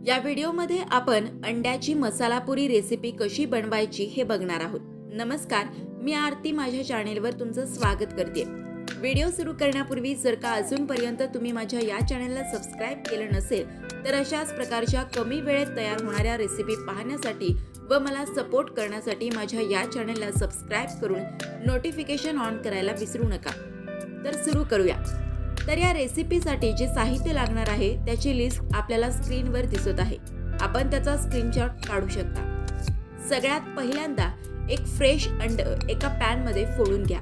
या व्हिडिओमध्ये आपण अंड्याची मसाला पुरी रेसिपी कशी बनवायची हे बघणार आहोत। नमस्कार, मी आरती माझ्या चॅनेलवर तुमचं स्वागत करते। व्हिडिओ सुरू करण्यापूर्वी जर का अजूनपर्यंत तुम्ही माझ्या या चॅनेलला सबस्क्राइब केलं नसेल तर अशाच प्रकारच्या कमी वेळेत तयार होणाऱ्या रेसिपी पाहण्यासाठी व मला सपोर्ट करण्यासाठी माझ्या या चॅनेलला सबस्क्राइब करून नोटिफिकेशन ऑन करायला विसरू नका। तर सुरू करूया। तर या रेसिपीसाठी जे साहित्य लागणार आहे त्याची लिस्ट आपल्याला स्क्रीनवर दिसत आहे। आपण त्याचा स्क्रीनशॉट काढू शकता। सगळ्यात पहिल्यांदा एक फ्रेश अंड एका पॅन मध्ये फोडून घ्या।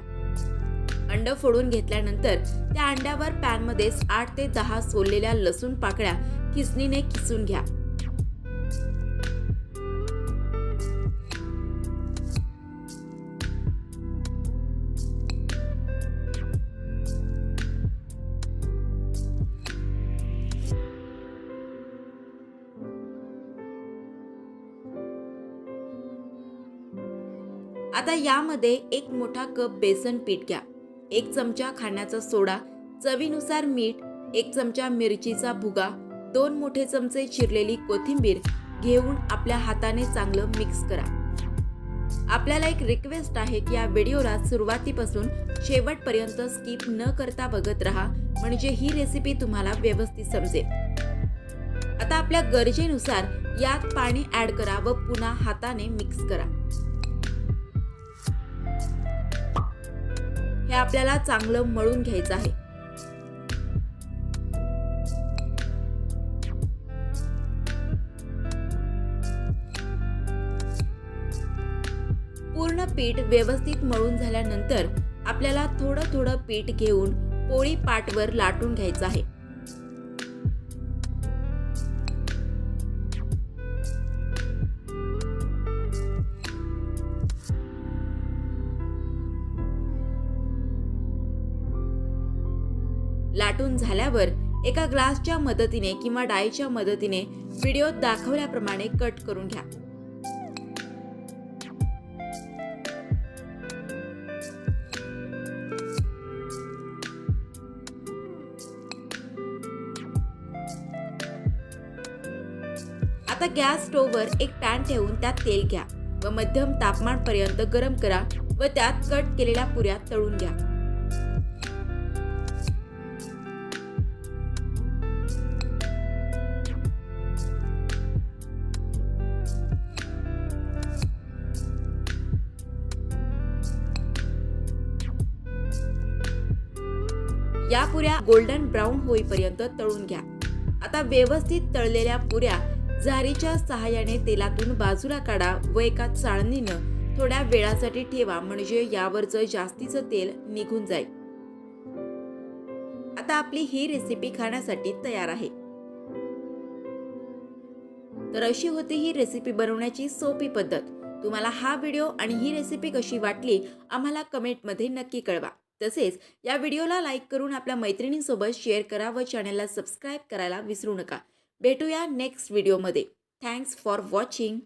अंड फोडून घेतल्यानंतर त्या अंड्यावर पॅन मध्ये 8 ते 10 सोललेल्या लसूण पाकळ्या खिसणीने किसून घ्या। आता यामध्ये एक मोठा कप बेसन पीठ घ्या, 1 चमचा खाण्याचा सोडा, चवीनुसार मीठ, 1 चमचा मिरचीचा भुगा, 2 मोठे चमचे चिरलेली कोथिंबीर घेऊन आपल्या हाताने चांगलं मिक्स करा। आपल्याला एक रिक्वेस्ट आहे की या व्हिडिओला सुरुवातीपासून शेवटपर्यंत स्किप न करता बघत राहा, म्हणजे ही रेसिपी तुम्हाला व्यवस्थित समजेल। आता आपल्या गरजेनुसार यात पाणी ऍड करा व पुन्हा हाताने मिक्स करा। हे आपल्याला चांगलं मळून घ्यायचं आहे। पूर्ण पीठ व्यवस्थित मळून झाल्यानंतर आपल्याला थोडं थोडं पीठ घेऊन पोळी पाटवर लाटून घ्यायचं आहे। लाटून झाल्यावर एका ग्लासच्या मदतीने किंवा डाईच्या मदतीने व्हिडिओत दाखवल्याप्रमाणे कट करून घ्या। आता गॅस स्टोव्हवर एक पॅन ठेवून त्यात तेल घ्या व मध्यम तापमानपर्यंत गरम करा व त्यात कट केलेल्या पुऱ्या तळून घ्या। या पुऱ्या गोल्डन ब्राउन होईपर्यंत तळून घ्या। आता व्यवस्थित तळलेल्या पुऱ्या झारीच्या सहाय्याने तेलातून बाजूला काढा व एका चाळणीनं थोड्या वेळासाठी ठेवा, म्हणजे यावरचं जास्तीचं तेल निघून जाईल। आता आपली ही रेसिपी खाण्यासाठी तयार आहे। तर अशी होती ही रेसिपी बनवण्याची सोपी पद्धत। तुम्हाला हा व्हिडिओ आणि ही रेसिपी कशी वाटली आम्हाला कमेंटमध्ये नक्की कळवा। तसेच या व्हिडिओला लाईक करून आपल्या मैत्रिणींसोबत शेअर करा व चॅनलला सबस्क्राइब करायला विसरू नका। भेटूया नेक्स्ट व्हिडिओमध्ये। Thanks for watching.